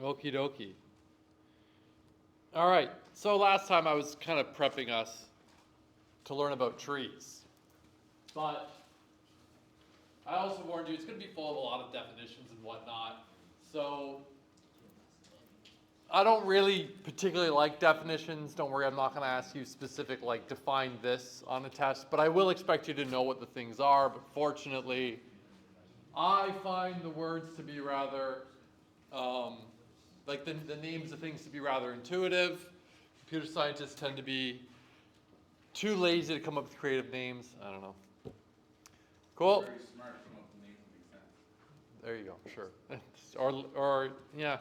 Okie dokie. All right, so last time I was kind of prepping us to learn about trees. But I also warned you it's going to be full of a lot of definitions and whatnot. So I don't really particularly like definitions. Don't worry, I'm not going to ask you specific, like, define this on a test. But I will expect you to know what the things are. But fortunately, I find the words to be rather, like the names of things to be rather intuitive. Computer scientists tend to be too lazy to come up with creative names. I don't know. Cool. Very smart to come up with names that make sense. There you go, sure. or yeah.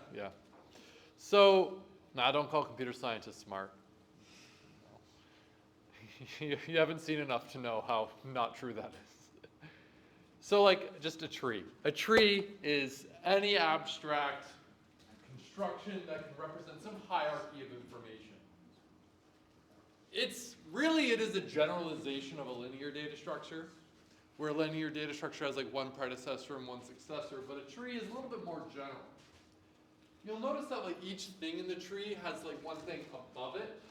So, nah, don't call computer scientists smart. No. You haven't seen enough to know how not true that is. So, like, just a tree. A tree is any abstract construction that can represent some hierarchy of information. It is a generalization of a linear data structure, where a linear data structure has like one predecessor and one successor, but a tree is a little bit more general. You'll notice that like each thing in the tree has like one thing above it,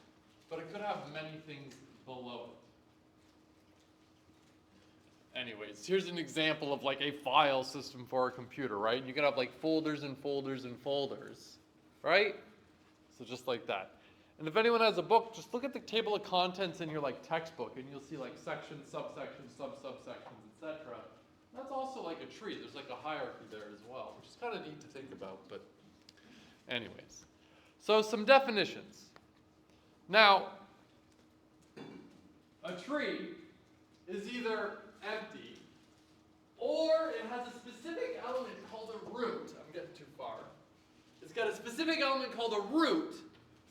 but it could have many things below it. Anyways, here's an example of like a file system for a computer, right? You can have like folders and folders and folders, right? So just like that. And if anyone has a book, just look at the table of contents in your like textbook, and you'll see like sections, subsections, sub-subsections, etc. That's also like a tree. There's like a hierarchy there as well, which is kind of neat to think about. But anyways, so some definitions. Now, a tree is either empty, or it has a specific element called a root. I'm getting too far. It's got a specific element called a root,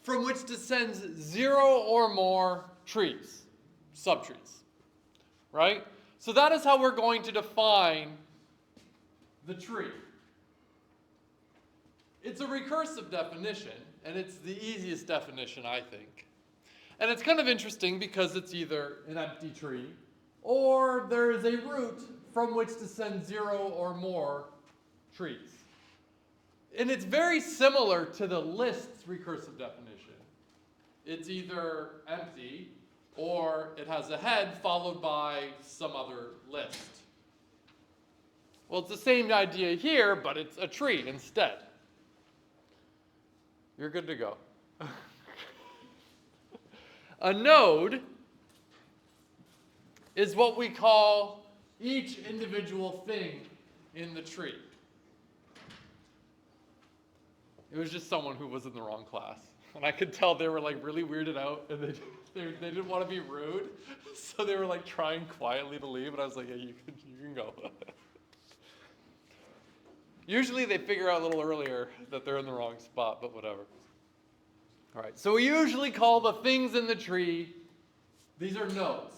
from which descends 0 or more trees, subtrees, right? So that is how we're going to define the tree. It's a recursive definition, and it's the easiest definition, I think. And it's kind of interesting because it's either an empty tree, or there is a root from which descend 0 or more trees. And it's very similar to the list's recursive definition. It's either empty or it has a head followed by some other list. Well, it's the same idea here, but it's a tree instead. You're good to go. A node is what we call each individual thing in the tree. It was just someone who was in the wrong class. And I could tell they were like really weirded out, and they didn't want to be rude, so they were like trying quietly to leave, and I was like, yeah, you can go. Usually they figure out a little earlier that they're in the wrong spot, but whatever. All right, so we usually call the things in the tree, these are nodes.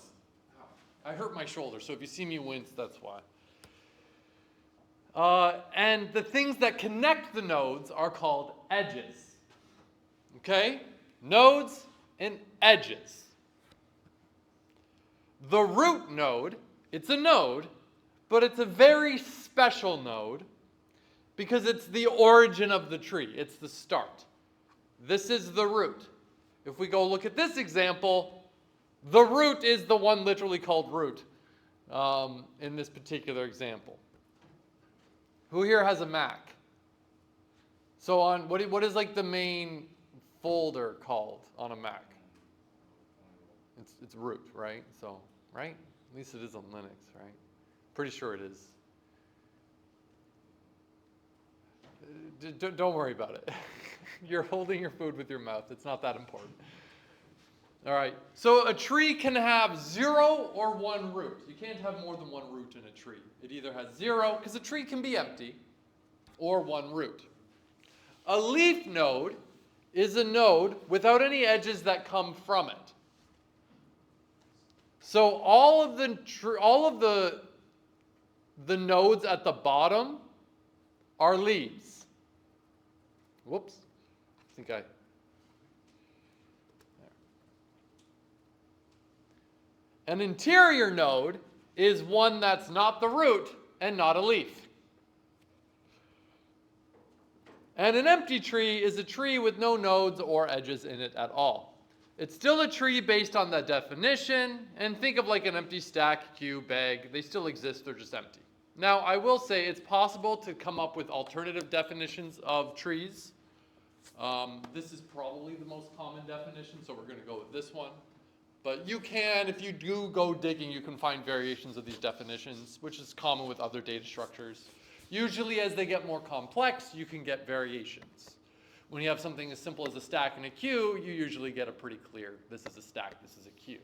I hurt my shoulder, so if you see me wince, that's why. And the things that connect the nodes are called edges. Okay? Nodes and edges. The root node, it's a node, but it's a very special node because it's the origin of the tree. It's the start. This is the root. If we go look at this example, the root is the one literally called root in this particular example. Who here has a Mac? So on what is like the main folder called on a Mac? It's root, right? So, right? At least it is on Linux, right? Pretty sure it is. Don't worry about it. You're holding your food with your mouth. It's not that important. All right. So a tree can have 0 or 1 root. You can't have more than 1 root in a tree. It either has 0, because a tree can be empty, or 1 root. A leaf node is a node without any edges that come from it. So all of the nodes at the bottom are leaves. Whoops. I think there. An interior node is one that's not the root and not a leaf. And an empty tree is a tree with no nodes or edges in it at all. It's still a tree based on that definition, and think of like an empty stack, queue, bag. They still exist, they're just empty. Now, I will say it's possible to come up with alternative definitions of trees. This is probably the most common definition, so we're going to go with this one. But you can, if you do go digging, you can find variations of these definitions, which is common with other data structures. Usually as they get more complex, you can get variations. When you have something as simple as a stack and a queue, you usually get a pretty clear, this is a stack, this is a queue.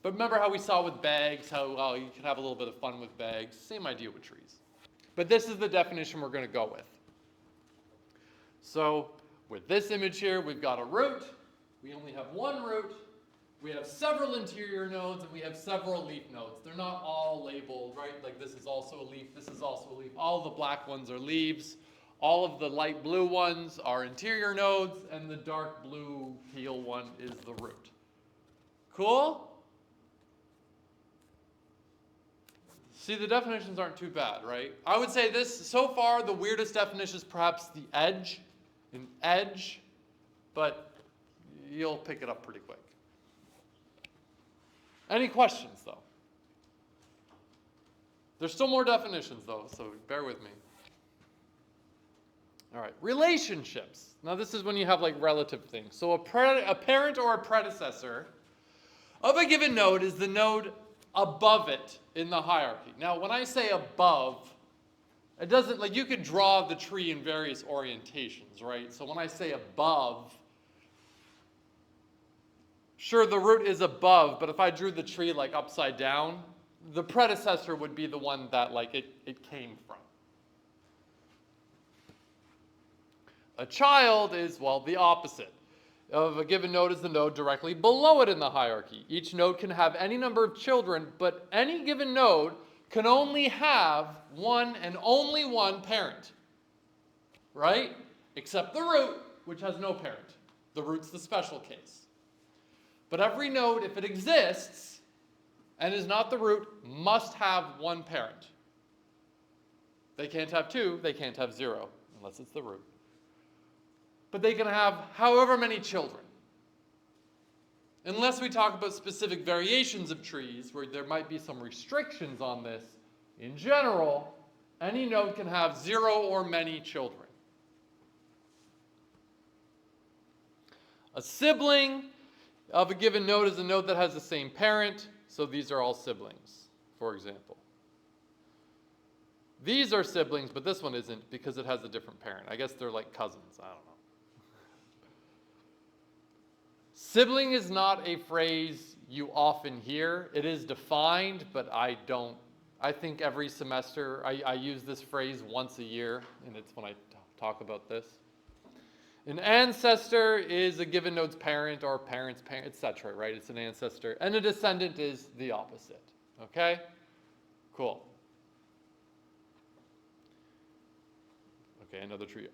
But remember how we saw with bags, how you can have a little bit of fun with bags? Same idea with trees. But this is the definition we're going to go with. So with this image here, we've got a root. We only have one root. We have several interior nodes, and we have several leaf nodes. They're not all labeled, right? Like this is also a leaf, this is also a leaf. All the black ones are leaves. All of the light blue ones are interior nodes, and the dark blue teal one is the root. Cool? See, the definitions aren't too bad, right? I would say this, so far, the weirdest definition is perhaps the edge, an edge, but you'll pick it up pretty quick. Any questions, though? There's still more definitions, though, so bear with me. All right, relationships. Now this is when you have like relative things. So a parent or a predecessor of a given node is the node above it in the hierarchy. Now when I say above, it doesn't, like you could draw the tree in various orientations, right? So when I say above, sure the root is above, but if I drew the tree like upside down, the predecessor would be the one that like it came from. A child is, well, the opposite of a given node is the node directly below it in the hierarchy. Each node can have any number of children, but any given node can only have one and only one parent, right? Except the root, which has no parent. The root's the special case. But every node, if it exists and is not the root, must have one parent. They can't have two, they can't have zero, unless it's the root. But they can have however many children. Unless we talk about specific variations of trees where there might be some restrictions on this, in general, any node can have zero or many children. A sibling of a given node is a node that has the same parent, so these are all siblings, for example. These are siblings, but this one isn't because it has a different parent. I guess they're like cousins, I don't know. Sibling is not a phrase you often hear. It is defined, but I think every semester I use this phrase once a year, and it's when I talk about this. An ancestor is a given node's parent or parent's parent, etc., right? It's an ancestor. And a descendant is the opposite, okay? Cool. Okay, another tree.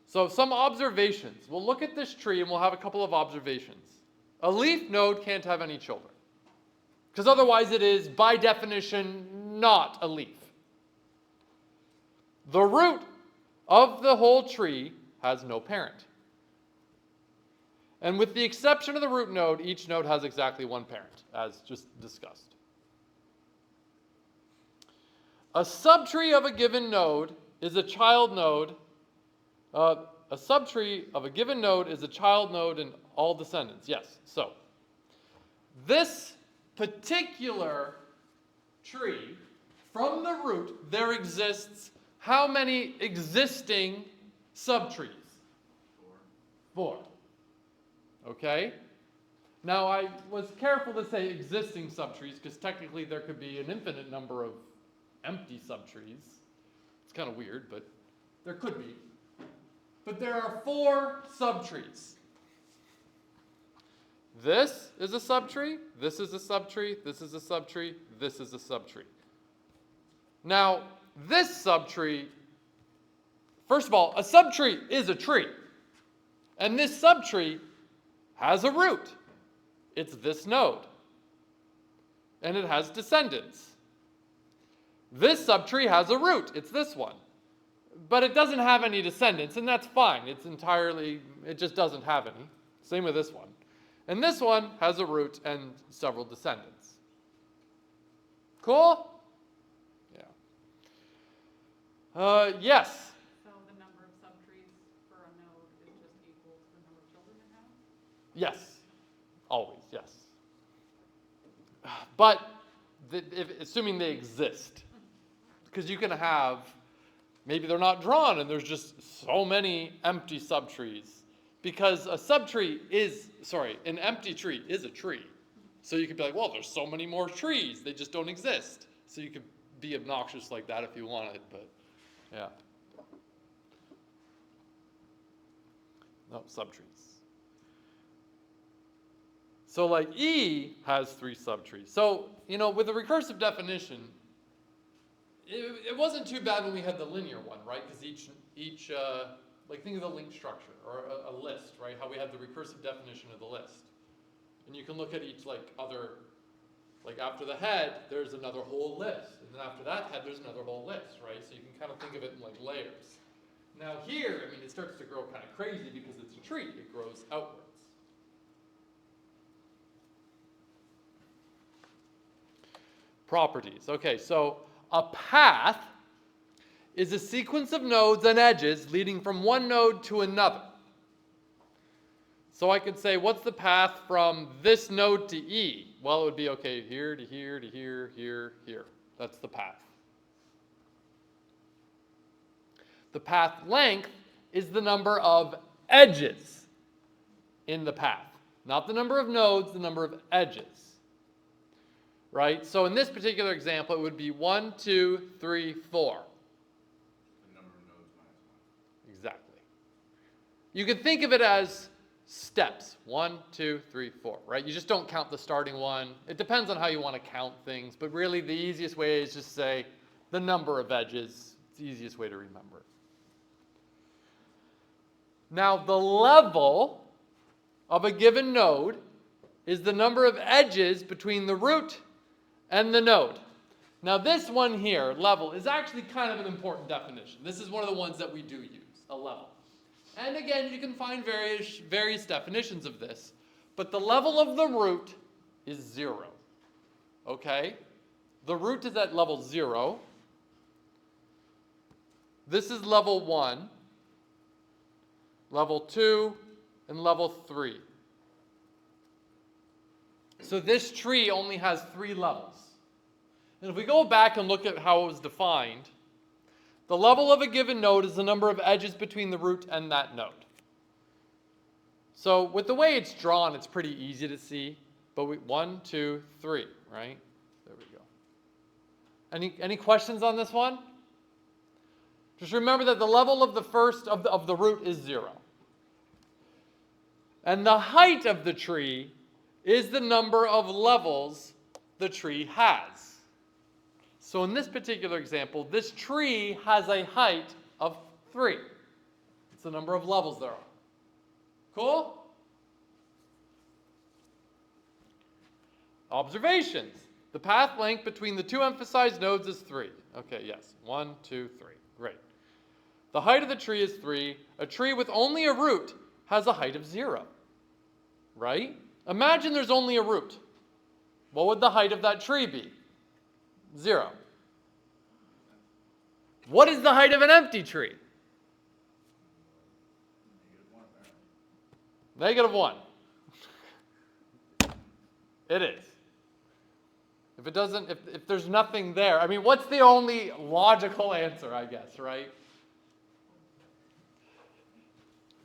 So some observations. We'll look at this tree and we'll have a couple of observations. A leaf node can't have any children, because otherwise it is, by definition, not a leaf. The root of the whole tree has no parent. And with the exception of the root node, each node has exactly one parent, as just discussed. A subtree of a given node is a child node. A subtree of a given node is a child node in all descendants. Yes, so this particular tree, from the root, there exists how many existing subtrees? Four. Okay? Now, I was careful to say existing subtrees because technically there could be an infinite number of empty subtrees. It's kind of weird, but there could be. But there are 4 subtrees. This is a subtree, this is a subtree, this is a subtree, this is a subtree. Now, this subtree, first of all, a subtree is a tree. And this subtree has a root. It's this node. And it has descendants. This subtree has a root. It's this one. but it doesn't have any descendants, and that's fine. It just doesn't have any. Same with this one. And this one has a root and several descendants. Cool? Yeah. Yes. So the number of subtrees for a node is just equal to the number of children it has? Yes. Always, yes. But assuming they exist, because you can have, maybe they're not drawn and there's just so many empty subtrees. Because an empty tree is a tree. So you could be like, well, there's so many more trees, they just don't exist. So you could be obnoxious like that if you wanted, but yeah. No, subtrees. So like E has 3 subtrees. So, with the recursive definition, it wasn't too bad when we had the linear one, right? Because each think of the linked structure or a list, right? How we had the recursive definition of the list. And you can look at each after the head, there's another whole list. And then after that head, there's another whole list, right? So you can kind of think of it in layers. Now here, it starts to grow kind of crazy because it's a tree. It grows outwards. Properties. Okay, so a path is a sequence of nodes and edges leading from one node to another. So I could say, what's the path from this node to E? Well, it would be, okay, here to here to here, here, here. That's the path. The path length is the number of edges in the path. Not the number of nodes, the number of edges. Right? So in this particular example, it would be 1, 2, 3, 4. The number of nodes minus 1. Exactly. You could think of it as steps. 1, 2, 3, 4, right? You just don't count the starting one. It depends on how you want to count things, but really the easiest way is just say the number of edges. It's the easiest way to remember it. Now, the level of a given node is the number of edges between the root and the node. Now, this one here, level, is actually kind of an important definition. This is one of the ones that we do use, a level. And again, you can find various definitions of this, but the level of the root is 0. Okay? The root is at level 0. This is level 1, level 2, and level 3. So this tree only has 3 levels. And if we go back and look at how it was defined, the level of a given node is the number of edges between the root and that node. So with the way it's drawn, it's pretty easy to see. But 1, 2, 3, right? There we go. Any questions on this one? Just remember that the level of the first of the root is 0. And the height of the tree is the number of levels the tree has. So in this particular example, this tree has a height of 3. It's the number of levels there are. Cool? Observations. The path length between the 2 emphasized nodes is 3. Okay, yes. 1, 2, 3. Great. The height of the tree is 3. A tree with only a root has a height of 0. Right? Imagine there's only a root. What would the height of that tree be? 0. What is the height of an empty tree? -1. It is. If there's nothing there, what's the only logical answer, I guess, right?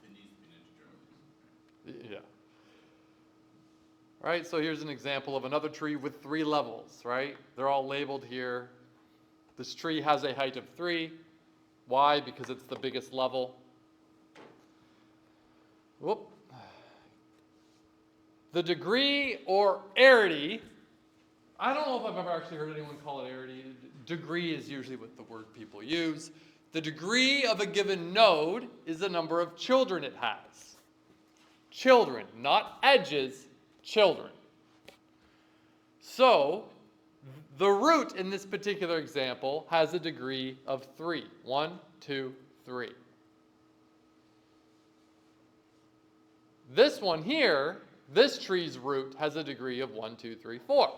It needs to be an integer. Yeah. All right, so here's an example of another tree with 3 levels, right? They're all labeled here. This tree has a height of 3. Why? Because it's the biggest level. Whoop. The degree or arity, I don't know if I've ever actually heard anyone call it arity. Degree is usually what the word people use. The degree of a given node is the number of children it has. Children, not edges, children. So, the root in this particular example has a degree of 3. 1, 2, 3. This one here, this tree's root has a degree of 1, 2, 3, 4.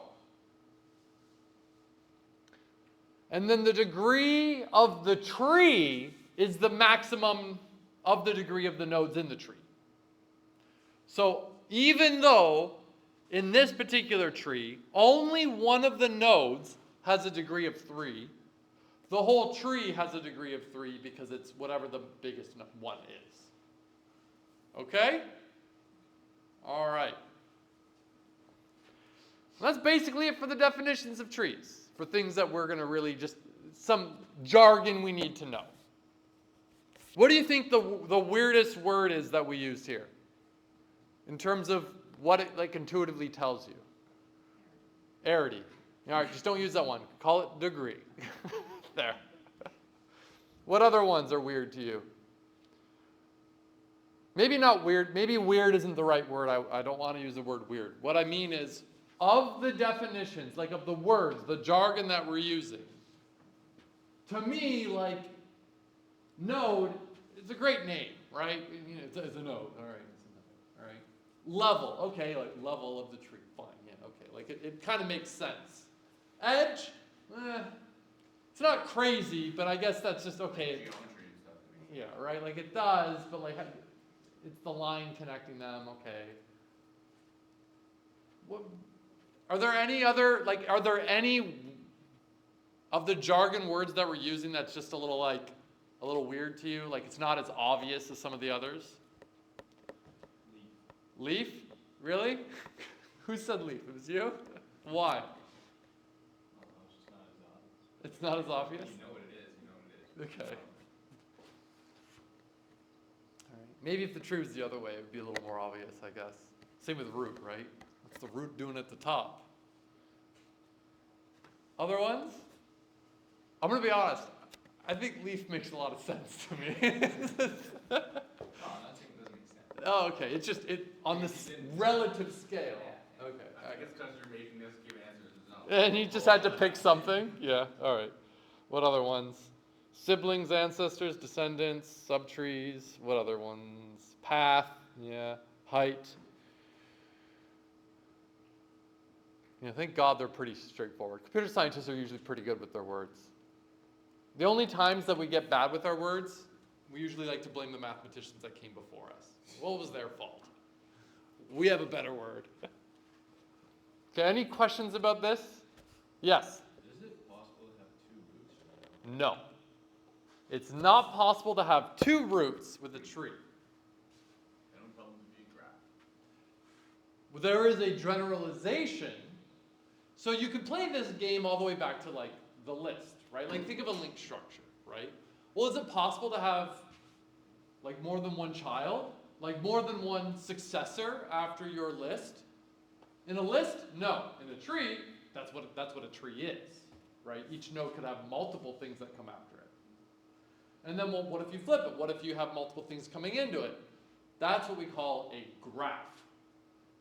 And then the degree of the tree is the maximum of the degree of the nodes in the tree. So even though in this particular tree, only one of the nodes has a degree of 3, the whole tree has a degree of 3 because it's whatever the biggest one is. Okay? All right. That's basically it for the definitions of trees, for things that we're going to really just, some jargon we need to know. What do you think the weirdest word is that we used here? In terms of what it like intuitively tells you? Arity. All right, just don't use that one. Call it degree. There. What other ones are weird to you? Maybe not weird. Maybe weird isn't the right word. I don't want to use the word weird. What I mean is, of the definitions, like of the words, the jargon that we're using, to me, like, node is a great name, right? You know, it's a node, all right. All right. Level, okay, like level of the tree, fine, yeah, okay. Like it kind of makes sense. Edge, it's not crazy, but I guess that's just okay. Geometry and stuff. Yeah, right, like it does, but like it's the line connecting them, okay. What, are there any other, like, are there any of the jargon words that we're using that's just a little weird to you? Like it's not as obvious as some of the others? Leaf? Really? Who said leaf? It was you? Why? It's not as obvious? You know what it is, you know what it is. Okay. All right. Maybe if the tree was the other way, it would be a little more obvious, I guess. Same with root, right? What's the root doing at the top? Other ones? I'm going to be honest. I think leaf makes a lot of sense to me. No, I'm not saying it doesn't make sense. Oh, okay. It's just on this relative scale. Yeah. Okay. I guess because you're making us give answers, no. And you just had to pick something? Yeah, all right. What other ones? Siblings, ancestors, descendants, subtrees. What other ones? Path, yeah. Height. Yeah, thank God they're pretty straightforward. Computer scientists are usually pretty good with their words. The only times that we get bad with our words, we usually like to blame the mathematicians that came before us. Well, it was their fault. We have a better word. Okay, any questions about this? Yes? Is it possible to have two roots? No. It's not possible to have two roots with a tree. I don't tell them to be a graph. There is a generalization. So you could play this game all the way back to like the list, right? Like think of a linked structure, right? Well, is it possible to have like more than one child? Like more than one successor after your list? In a list, no. In a tree, that's what a tree is, right? Each node could have multiple things that come after it. And then what if you flip it? What if you have multiple things coming into it? That's what we call a graph.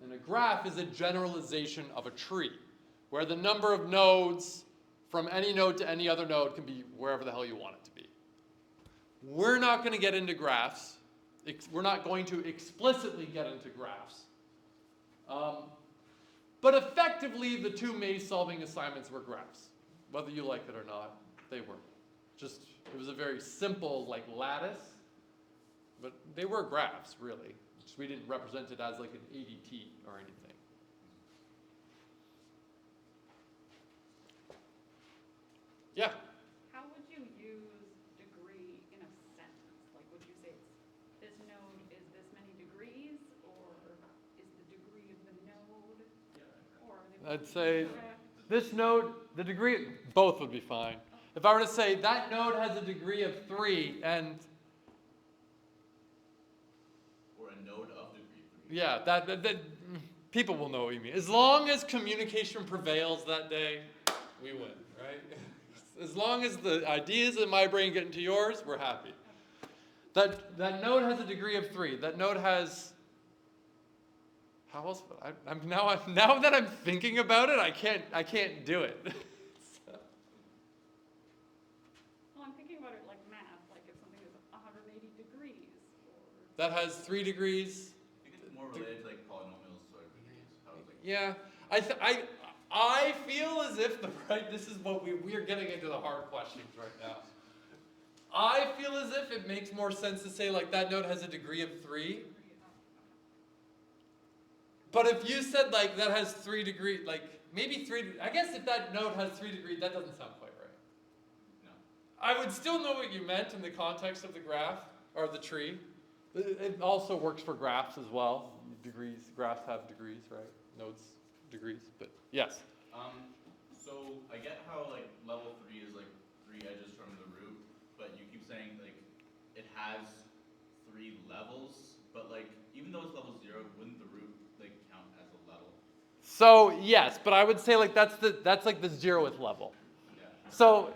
And a graph is a generalization of a tree, where the number of nodes from any node to any other node can be wherever the hell you want it to be. We're not going to get into graphs. We're not going to explicitly get into graphs. But effectively, the two maze-solving assignments were graphs. Whether you like it or not, they were. Just, it was a very simple, like, lattice. But they were graphs, really. Just we didn't represent it as, like, an ADT or anything. Yeah? How would you use degree in a sentence? Like, would you say it's, this node is this many degrees, or is the degree of the node? Or are they I'd say correct? this node, the degree, both would be fine. If I were to say that node has a degree of 3 and Or a node of degree 3. yeah, that people will know what you mean. As long as communication prevails that day, we win, right? As long as the ideas in my brain get into yours, we're happy. That node has a degree of 3. That node has. How else? Now that I'm thinking about it, I can't do it. Well, I'm thinking about it like math. Like if something is 100 that has 3 degrees. I think it's more related to like polynomials sort of degrees. How it's like. Yeah, I feel as if this is what we are getting into the hard questions right now. I feel as if it makes more sense to say like that node has a degree of 3. But if you said like that has 3 degrees, like maybe 3, I guess if that node has 3 degrees, that doesn't sound quite right. No. I would still know what you meant in the context of the graph or the tree. It also works for graphs as well. Graphs have degrees, right? Nodes, degrees, but yes. So I get how like level 3 is like 3 edges from the root, but you keep saying like it has 3 levels, but like even though it's level 0, wouldn't the root like count as a level? So yes, but I would say like that's like the 0th level. Yeah. So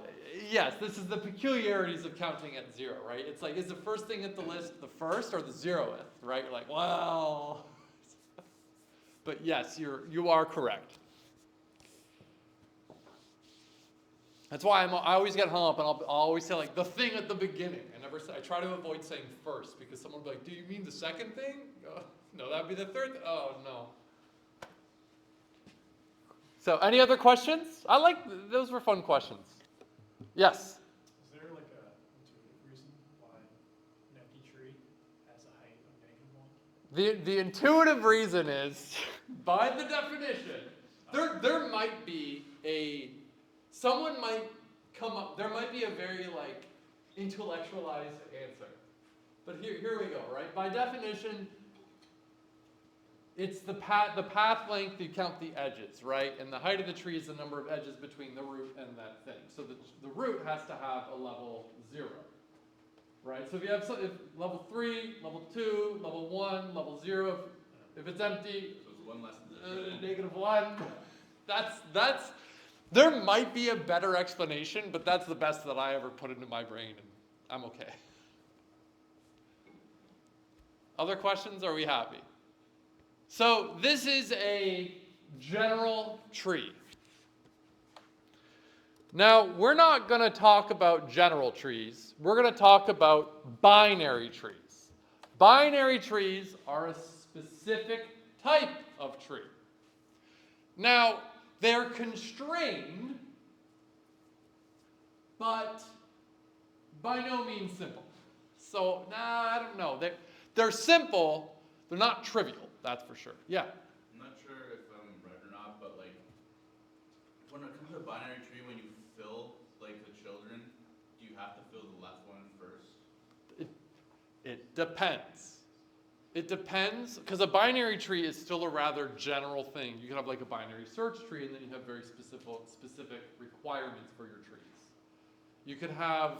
yes, this is the peculiarities of counting at 0, right? It's like, is the first thing at the list the first or the 0th, right? You're like, well, but yes, you are correct. That's why I always get hung up, and I'll always say like the thing at the beginning. I try to avoid saying first because someone will be like, do you mean the second thing? No, that'd be the third. Oh no. So any other questions? Those were fun questions. Yes. Is there like a intuitive reason why an empty tree has a height of -1? The intuitive reason is, by the definition, there might be someone might come up, there might be a very like intellectualized answer. But here we go, right? By definition, it's the path length, you count the edges, right? And the height of the tree is the number of edges between the root and that thing. So the root has to have a level 0, right? So if you have level 3, level 2, level 1, level 0, if it's empty, So it's 1 less than the -1, that's, there might be a better explanation, but that's the best that I ever put into my brain, and I'm okay. Other questions, or are we happy? So this is a general tree. Now, we're not going to talk about general trees. We're going to talk about binary trees. Binary trees are a specific type of tree. Now, they're constrained, but by no means simple. So, I don't know. They're simple. They're not trivial, that's for sure. Yeah? I'm not sure if I'm right or not, but like when it comes to a binary tree, when you fill like the children, do you have to fill the left one first? It depends. It depends, because a binary tree is still a rather general thing. You can have like a binary search tree, and then you have very specific requirements for your trees. You could have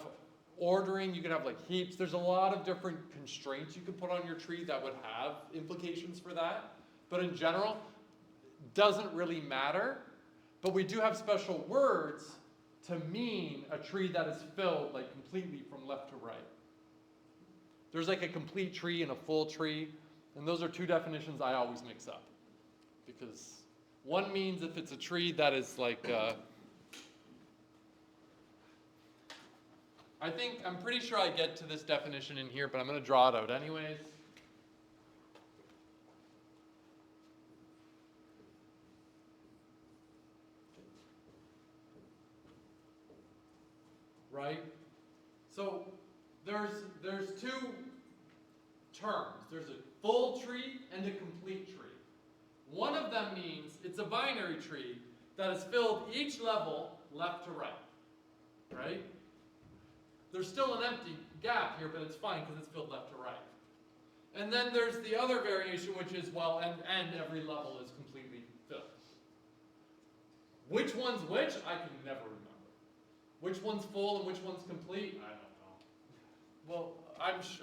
ordering, you could have like heaps. There's a lot of different constraints you could put on your tree that would have implications for that. But in general, doesn't really matter. But we do have special words to mean a tree that is filled like completely from left to right. There's like a complete tree and a full tree, and those are two definitions I always mix up. Because one means if it's a tree that is like, I'm pretty sure I get to this definition in here, but I'm going to draw it out anyways. Right? So there's two terms. There's a full tree and a complete tree. One of them means it's a binary tree that is filled each level left to right. Right? There's still an empty gap here, but it's fine because it's filled left to right. And then there's the other variation, which is, well, and every level is completely filled. Which one's which? I can never remember. Which one's full and which one's complete? I don't know. Well,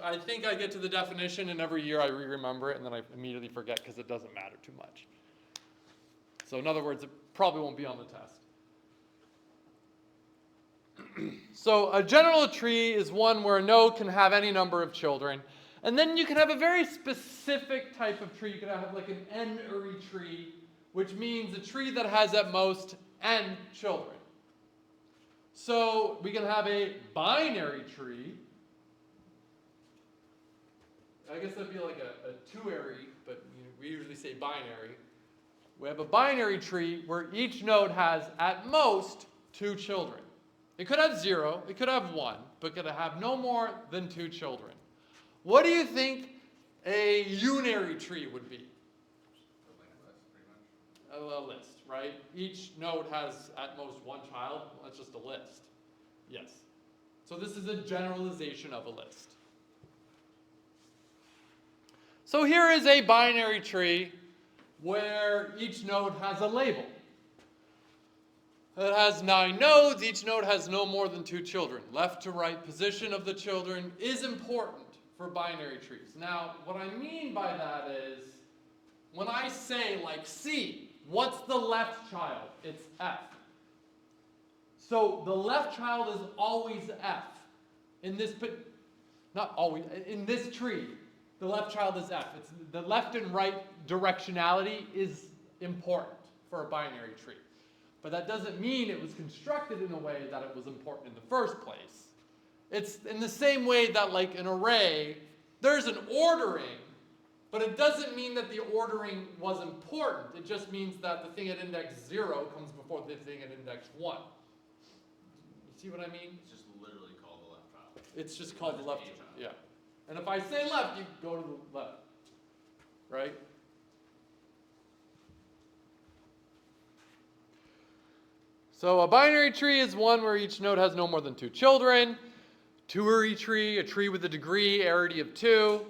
I think I get to the definition, and every year I remember it, and then I immediately forget because it doesn't matter too much. So in other words, it probably won't be on the test. So a general tree is one where a node can have any number of children. And then you can have a very specific type of tree. You can have like an n-ary tree, which means a tree that has at most n children. So we can have a binary tree. I guess that'd be like a two-ary, but we usually say binary. We have a binary tree where each node has at most 2 children. It could have 0, it could have 1, but could have no more than 2 children. What do you think a unary tree would be? A list, right? Each node has at most 1 child. Well, that's just a list. Yes. So this is a generalization of a list. So here is a binary tree where each node has a label. It has 9 nodes. Each node has no more than 2 children. Left to right position of the children is important for binary trees. Now, what I mean by that is, when I say like C, what's the left child? It's F. So the left child is always F. In this, not always, in this tree, the left child is F. It's the left and right directionality is important for a binary tree. But that doesn't mean it was constructed in a way that it was important in the first place. It's in the same way that like an array, there's an ordering, but it doesn't mean that the ordering was important. It just means that the thing at index 0 comes before the thing at index 1. You see what I mean? It's just literally called the left child. It's just called the left A child, child. yeah. And if I say left, you go to the left, right? So a binary tree is one where each node has no more than 2 children. Two-ary tree, a tree with a degree, arity of 2.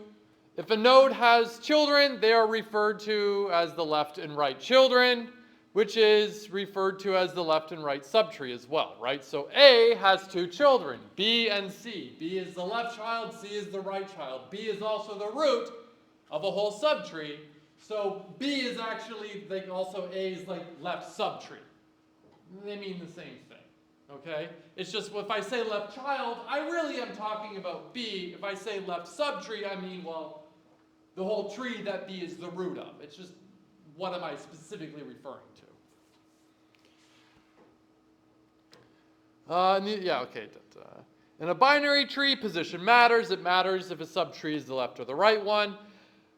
If a node has children, they are referred to as the left and right children, which is referred to as the left and right subtree as well, right? So A has 2 children, B and C. B is the left child, C is the right child. B is also the root of a whole subtree. So B is actually, like also A is like left subtree. They mean the same thing, okay? It's just if I say left child, I really am talking about B. If I say left subtree, I mean, well, the whole tree that B is the root of. It's just, what am I specifically referring to? Yeah, okay. In a binary tree, position matters. It matters if a subtree is the left or the right one.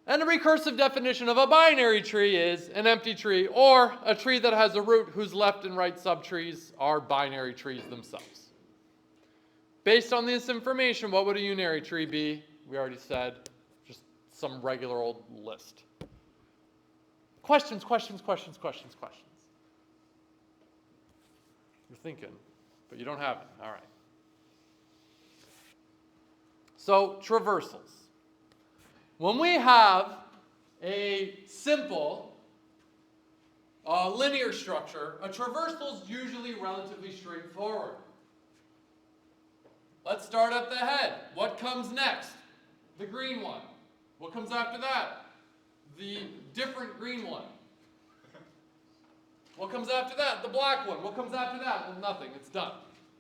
And a recursive definition of a binary tree is an empty tree or a tree that has a root whose left and right subtrees are binary trees themselves. Based on this information, what would a unary tree be? We already said, just some regular old list. Questions, questions, questions, questions, questions. You're thinking, but you don't have it. All right. So, traversals. When we have a simple linear structure, a traversal is usually relatively straightforward. Let's start at the head. What comes next? The green one. What comes after that? The different green one. What comes after that? The black one. What comes after that? Well, nothing. It's done.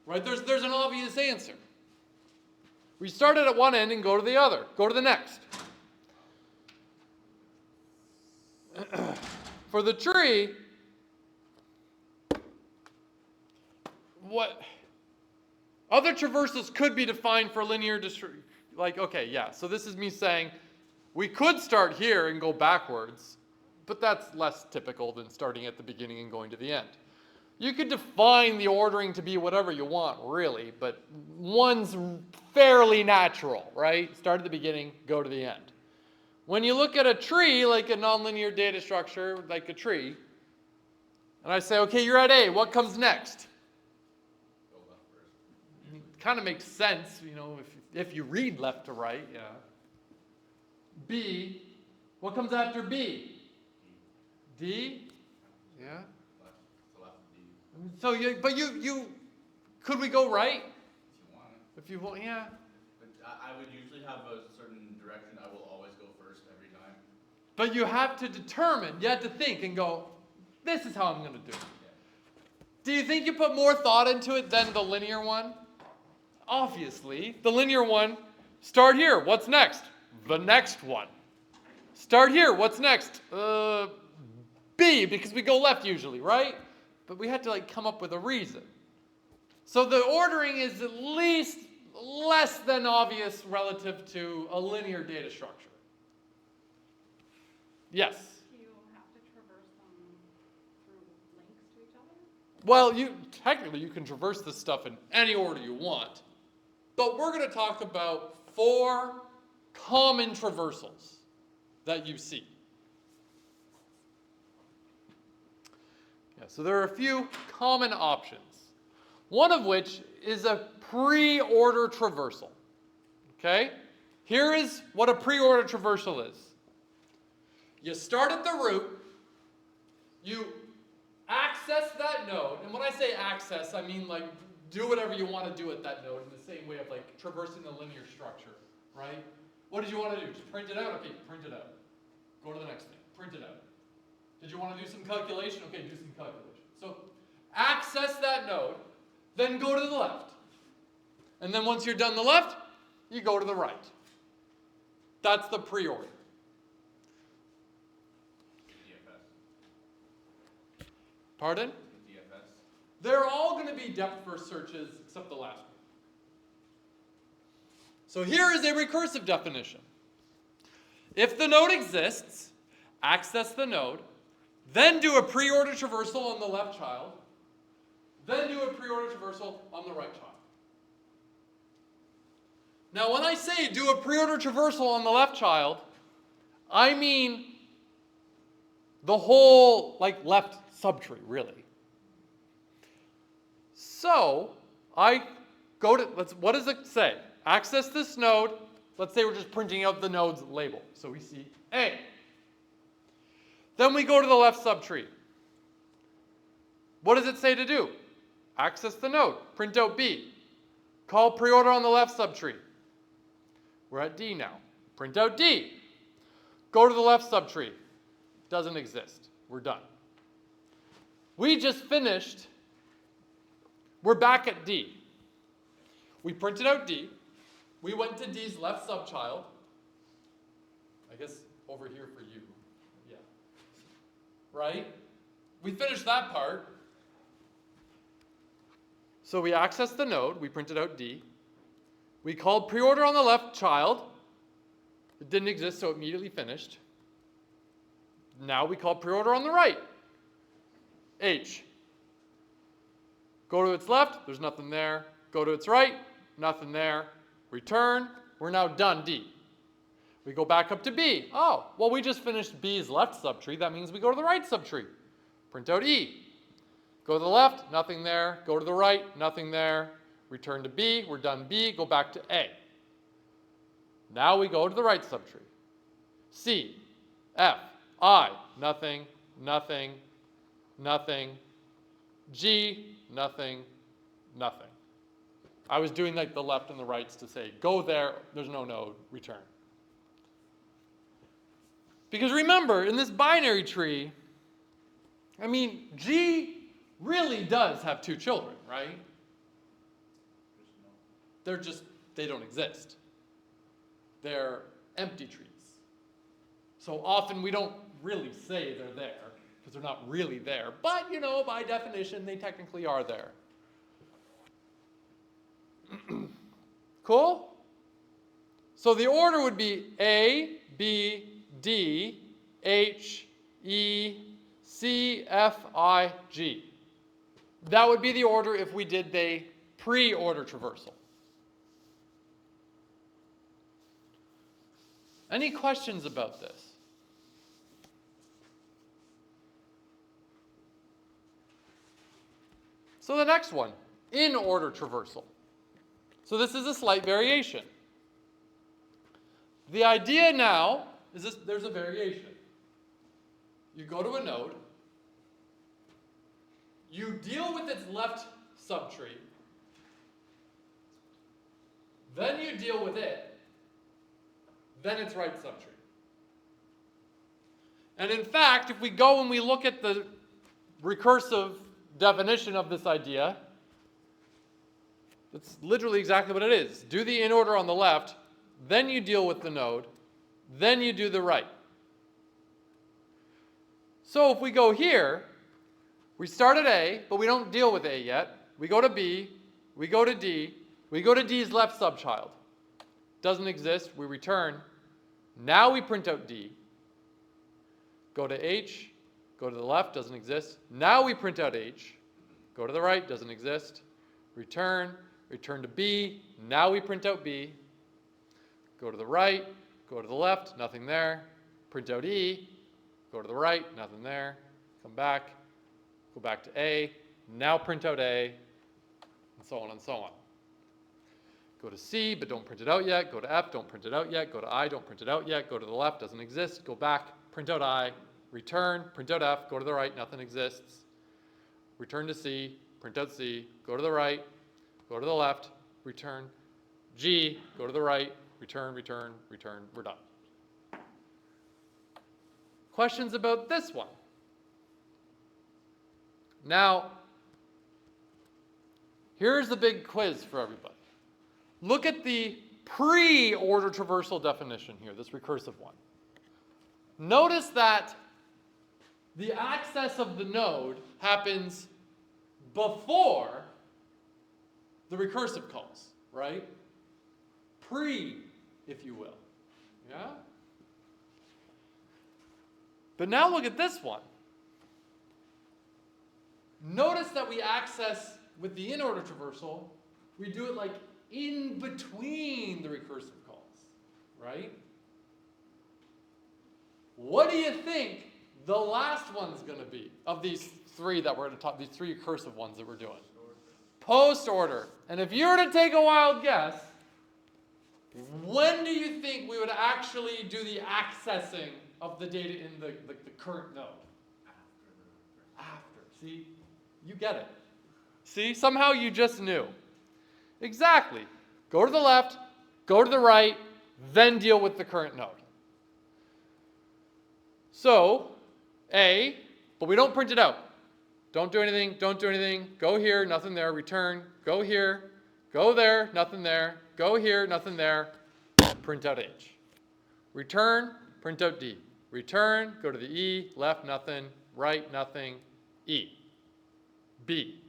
Right? There's an obvious answer. We started at one end and go to the other. Go to the next. For the tree, what other traversals could be defined for linear distribution? Like, okay, yeah, so this is me saying we could start here and go backwards, but that's less typical than starting at the beginning and going to the end. You could define the ordering to be whatever you want, really, but one's fairly natural, right? Start at the beginning, go to the end. When you look at a tree, like a nonlinear data structure, like a tree, and I say, okay, you're at A, what comes next? Go left first. It kind of makes sense, you know, if you read left to right, yeah. B, what comes after B? D? Yeah. Left. So left of D. So you, could we go right? If you want. If you want, yeah. But I would usually have a certain direction. I will always go first every time. But you have to determine, you have to think and go, this is how I'm going to do it. Yeah. Do you think you put more thought into it than the linear one? Obviously. The linear one, start here, what's next? The next one. Start here, what's next? B, because we go left usually, right? But we had to like come up with a reason. So the ordering is at least less than obvious relative to a linear data structure. Yes. Do you have to traverse them through links to each other? Well, technically you can traverse this stuff in any order you want, but we're going to talk about 4 common traversals that you see. Yeah, so there are a few common options, one of which is a pre-order traversal. Okay? Here is what a pre-order traversal is. You start at the root, you access that node, and when I say access, I mean like do whatever you want to do at that node in the same way of like traversing the linear structure, right? What did you want to do? Just print it out? Okay, print it out. Go to the next thing, print it out. Did you want to do some calculation? Okay, do some calculation. So access that node, then go to the left. And then once you're done the left, you go to the right. That's the pre-order. DFS. Pardon? DFS. They're all going to be depth first searches except the last one. So here is a recursive definition. If the node exists, access the node, then do a pre-order traversal on the left child, then do a pre-order traversal on the right child. Now when I say do a pre-order traversal on the left child, I mean the whole left subtree, really. So I go to, what does it say? Access this node. Let's say we're just printing out the node's label. So we see A. Then we go to the left subtree. What does it say to do? Access the node. Print out B. Call preorder on the left subtree. We're at D now. Print out D. Go to the left subtree. Doesn't exist. We're done. We just finished. We're back at D. We printed out D. We went to D's left subchild. I guess over here for you. Yeah. Right? We finished that part. So we accessed the node. We printed out D. We called preorder on the left child. It didn't exist, so it immediately finished. Now we call preorder on the right. H. Go to its left. There's nothing there. Go to its right. Nothing there. Return. We're now done D. We go back up to B. Oh, well, we just finished B's left subtree. That means we go to the right subtree. Print out E. Go to the left, nothing there. Go to the right, nothing there. Return to B. We're done B. Go back to A. Now we go to the right subtree. C, F, I, nothing, nothing, nothing. G, nothing, nothing. I was doing like the left and the rights to say, go there, there's no node, return. Because remember, in this binary tree, I mean, G really does have 2 children, right? They don't exist. They're empty trees. So often we don't really say they're there, because they're not really there. But, by definition, they technically are there. Cool? So the order would be A, B, D, H, E, C, F, I, G. That would be the order if we did the pre-order traversal. Any questions about this? So the next one, in-order traversal. So this is a slight variation. The idea now is there's a variation. You go to a node, you deal with its left subtree, then you deal with it, then its right subtree. And in fact, if we go and we look at the recursive definition of this idea, that's literally exactly what it is. Do the in order on the left, then you deal with the node, then you do the right. So if we go here, we start at A, but we don't deal with A yet. We go to B, we go to D, we go to D's left subchild. Doesn't exist, we return. Now we print out D. go to H, go to the left, doesn't exist. Now we print out H, go to the right, doesn't exist. Return, return to B, now we print out B. Go to the right, go to the left, nothing there. Print out E, go to the right, nothing there. Come back, go back to A, now print out A, and so on and so on. Go to C, but don't print it out yet. Go to F, don't print it out yet. Go to I, don't print it out yet. Go to the left, doesn't exist. Go back, print out I, return, print out F, go to the right, nothing exists. Return to C, print out C, go to the right, go to the left, return. G, go to the right, return, return, return, we're done. Questions about this one? Now, here's the big quiz for everybody. Look at the pre-order traversal definition here, this recursive one. Notice that the access of the node happens before the recursive calls, right? Pre, if you will. Yeah? But now look at this one. Notice that we access with the in-order traversal, we do it like in between the recursive calls, right? What do you think the last one's going to be of these three that we're going to talk, these three recursive ones that we're doing? Post order. And if you were to take a wild guess, when do you think we would actually do the accessing of the data in the current node? After. See? You get it. See? Somehow you just knew. Exactly. Go to the left, go to the right, then deal with the current node. So, A, but we don't print it out. Don't do anything, don't do anything. Go here, nothing there, return. Go here, go there, nothing there. Go here, nothing there. Print out H. Return, print out D. Return, go to the E, left, nothing, right, nothing, E. B.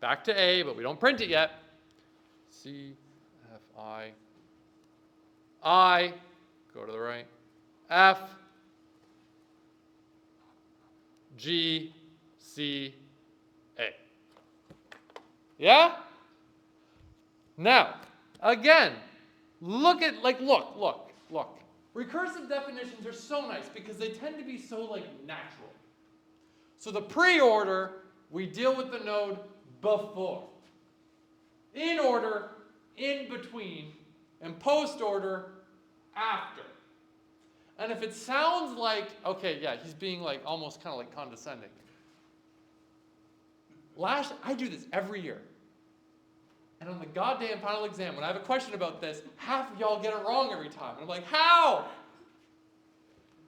Back to A, but we don't print it yet. C, F, I, go to the right. F, G, C, A. Yeah? Now, again, look. Recursive definitions are so nice because they tend to be so natural. So the pre-order, we deal with the node before. In order, in between, and post order, after. And if it sounds like, okay, yeah, he's being almost kind of condescending. I do this every year. And on the goddamn final exam, when I have a question about this, half of y'all get it wrong every time. And I'm like, how?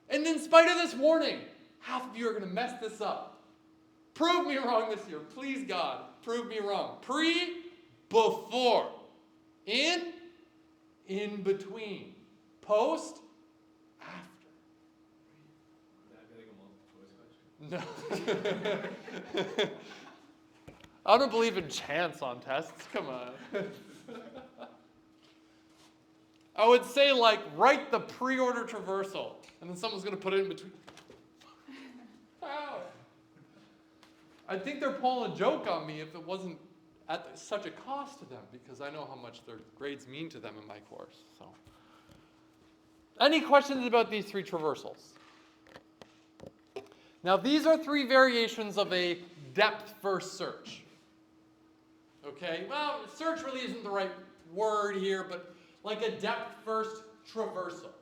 And in spite of this warning, half of you are going to mess this up. Prove me wrong this year. Please, God, prove me wrong. Pre, before. In between. Post, after. Would that be like a multiple choice question? No. I don't believe in chance on tests. Come on. I would say write the pre-order traversal, and then someone's going to put it in between. Wow. I think they're pulling a joke on me if it wasn't at such a cost to them, because I know how much their grades mean to them in my course. So, any questions about these three traversals? Now, these are three variations of a depth-first search. Okay, well, search really isn't the right word here, but like a depth-first traversal.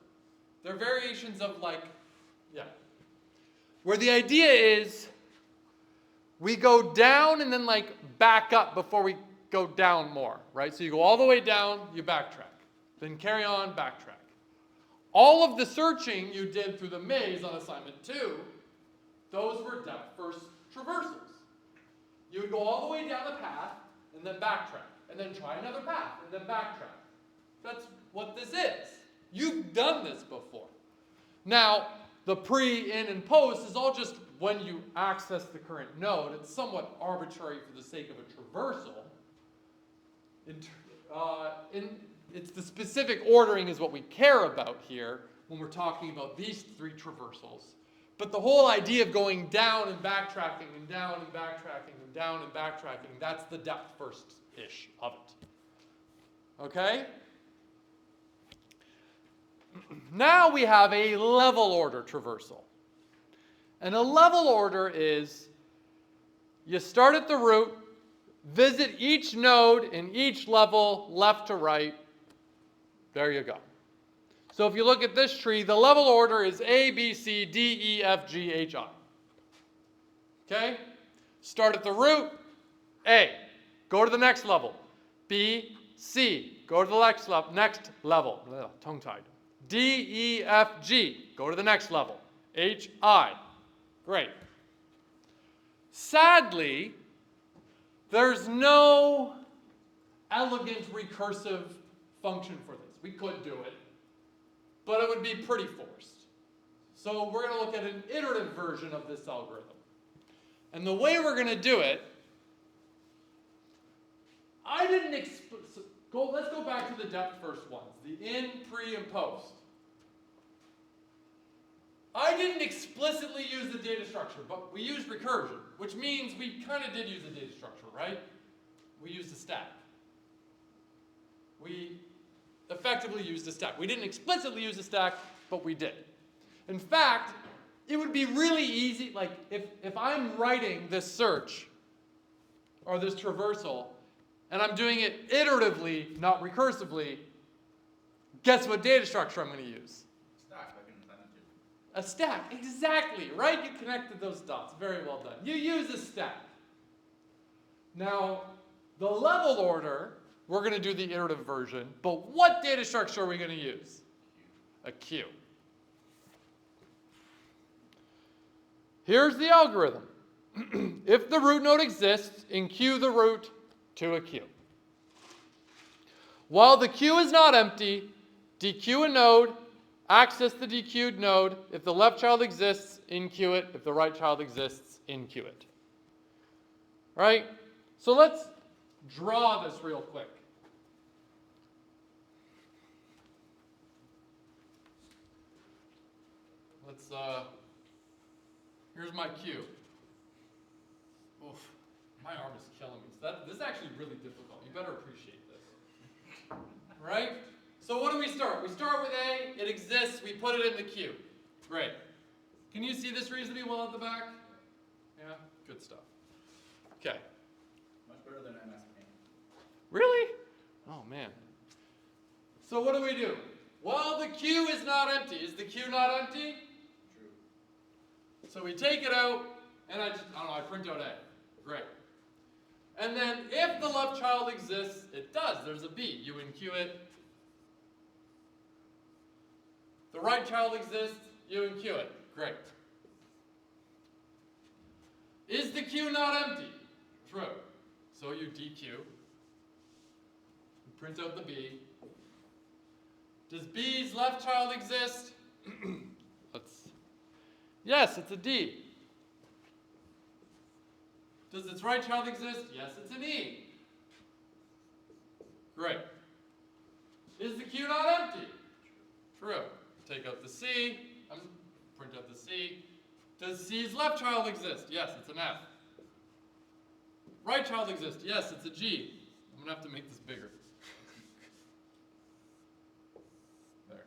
They're variations of where the idea is we go down and then back up before we go down more, right? So you go all the way down, you backtrack. Then carry on, backtrack. All of the searching you did through the maze on assignment 2, those were depth-first traversals. You would go all the way down the path, and then backtrack, and then try another path, and then backtrack. That's what this is. You've done this before. Now, the pre, in, and post is all just when you access the current node. It's somewhat arbitrary for the sake of a traversal. It's the specific ordering is what we care about here when we're talking about these three traversals. But the whole idea of going down and backtracking and down and backtracking and down and backtracking, that's the depth first-ish of it. Okay? Now we have a level order traversal. And a level order is you start at the root, visit each node in each level, left to right. There you go. So if you look at this tree, the level order is A, B, C, D, E, F, G, H, I. Okay? Start at the root, A. Go to the next level. B, C. Go to the next level. Ugh, tongue-tied. D, E, F, G. Go to the next level. H, I. Great. Sadly, there's no elegant recursive function for this. We could do it, but it would be pretty forced. So we're going to look at an iterative version of this algorithm. And the way we're going to do it, let's go back to the depth first ones, the in, pre, and post. I didn't explicitly use the data structure, but we used recursion, which means we kind of did use the data structure, right? We used a stack. We effectively used a stack. We didn't explicitly use a stack, but we did. In fact, it would be really easy, like if I'm writing this search or this traversal, and I'm doing it iteratively, not recursively, guess what data structure I'm going to use? Stack, I can assign it to. A stack, exactly, right? You connected those dots. Very well done. You use a stack. Now, the level order, we're going to do the iterative version, but what data structure are we going to use? A queue. Here's the algorithm. If the root node exists, enqueue the root to a queue. While the queue is not empty, dequeue a node, access the dequeued node. If the left child exists, enqueue it. If the right child exists, enqueue it. Right? So let's draw this real quick. Here's my queue. Oof, my arm is killing me. So this is actually really difficult. You better appreciate this. Right? So what do we start? We start with A, it exists, we put it in the queue. Great. Can you see this reasoning well at the back? Yeah? Good stuff. Okay. Much better than MS Paint. Really? Oh man. So what do? Well, the queue is not empty. Is the queue not empty? True. So we take it out, and I print out A. Great. And then if the left child exists, it does. There's a B. You enqueue it. The right child exists, you enqueue it. Great. Is the queue not empty? True. So you dequeue. You print out the B. Does B's left child exist? Yes, it's a D. Does its right child exist? Yes, it's an E. Great. Is the queue not empty? True. Take out the C. Print out the C. Does C's left child exist? Yes, it's an F. Right child exist? Yes, it's a G. I'm going to have to make this bigger. There.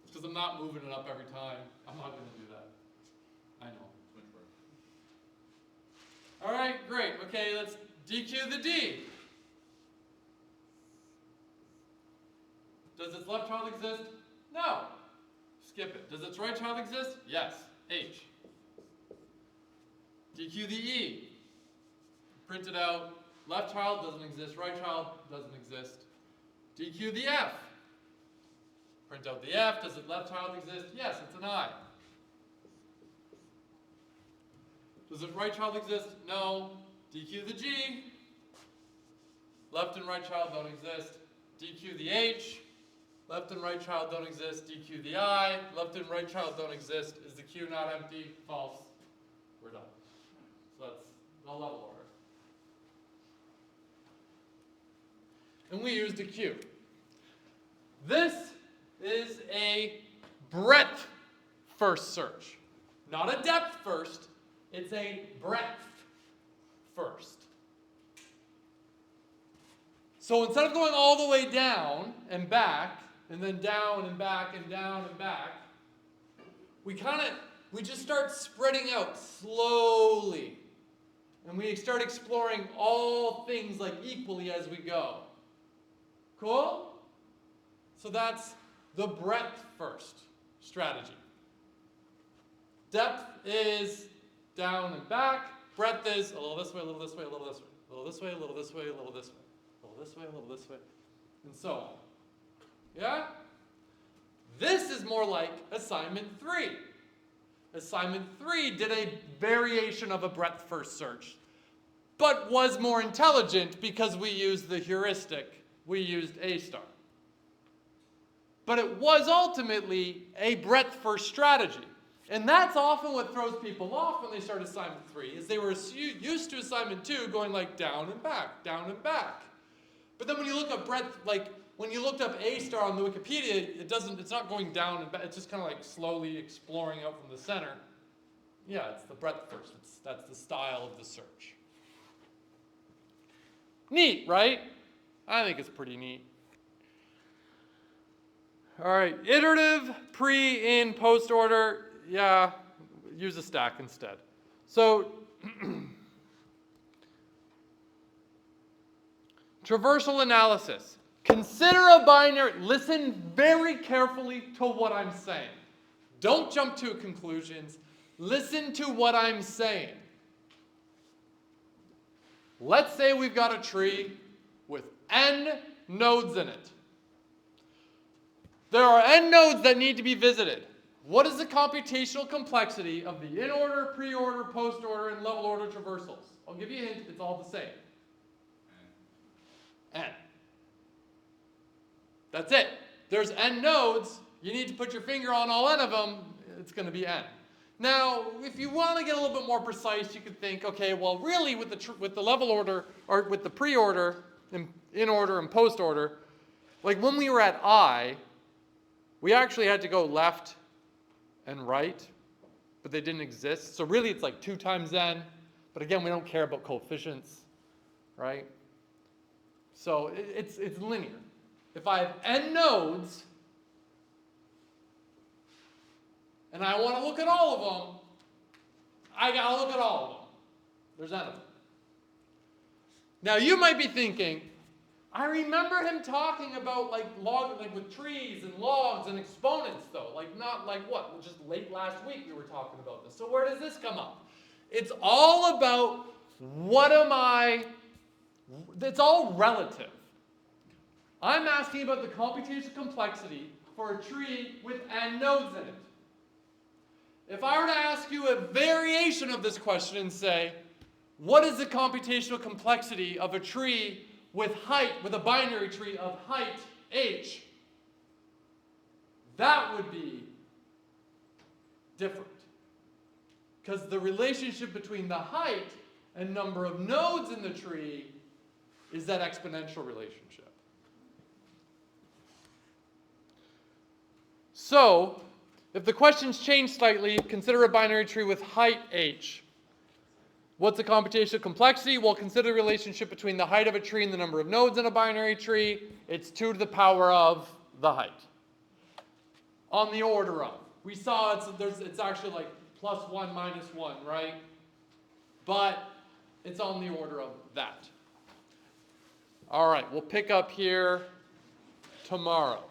Because I'm not moving it up every time. I'm not going to do that. I know. Switch work. All right, great. Okay, let's dequeue the D. Does its left child exist? No. Skip it. Does its right child exist? Yes. H. DQ the E. Print it out. Left child doesn't exist. Right child doesn't exist. DQ the F. Print out the F. Does its left child exist? Yes, it's an I. Does its right child exist? No. DQ the G. Left and right child don't exist. DQ the H. Left and right child don't exist. DQ the I. Left and right child don't exist. Is the queue not empty? False. We're done. So that's the level order. And we used a queue. This is a breadth first search. Not a depth first, it's a breadth first. So instead of going all the way down and back, and then down and back and down and back, we just start spreading out slowly. And we start exploring all things like equally as we go. Cool? So that's the breadth first strategy. Depth is down and back. Breadth is a little this way, a little this way, a little this way, a little this way, a little this way, a little this way, a little this way, a little this way, and so on. Yeah? This is more like assignment 3. Assignment 3 did a variation of a breadth first search, but was more intelligent because we used the heuristic. We used A star. But it was ultimately a breadth first strategy. And that's often what throws people off when they start assignment 3, is they were used to assignment 2 going like down and back, down and back. But then when you look up breadth, like when you looked up A star on the Wikipedia, it's not going down and back, it's just kind of like slowly exploring out from the center. Yeah, it's the breadth first. That's the style of the search. Neat, right? I think it's pretty neat. All right, iterative, pre, in, post order. Yeah, use a stack instead. So, traversal analysis. Consider a binary. Listen very carefully to what I'm saying. Don't jump to conclusions. Listen to what I'm saying. Let's say we've got a tree with n nodes in it. There are n nodes that need to be visited. What is the computational complexity of the in-order, pre-order, post-order, and level order traversals? I'll give you a hint, it's all the same. N. That's it. There's n nodes. You need to put your finger on all n of them. It's going to be n. Now, if you want to get a little bit more precise, you could think, okay, well, really with the level order, or with the pre-order, in order, and post-order, like when we were at I, we actually had to go left and right, but they didn't exist. So really it's like 2 times n, but again, we don't care about coefficients, right? So it's linear. If I have n nodes, and I want to look at all of them, I got to look at all of them. There's n of them. Now you might be thinking, I remember him talking about like with trees and logs and exponents though, like not like what? Just late last week we were talking about this. So where does this come up? It's all about it's all relative. I'm asking about the computational complexity for a tree with n nodes in it. If I were to ask you a variation of this question and say, what is the computational complexity of a tree with a binary tree of height h, that would be different. Because the relationship between the height and number of nodes in the tree is that exponential relationship. So, if the questions change slightly, consider a binary tree with height h. What's the computational complexity? Well, consider the relationship between the height of a tree and the number of nodes in a binary tree. It's 2 to the power of the height. On the order of. We saw it's actually like +1 - 1, right? But it's on the order of that. All right, we'll pick up here tomorrow.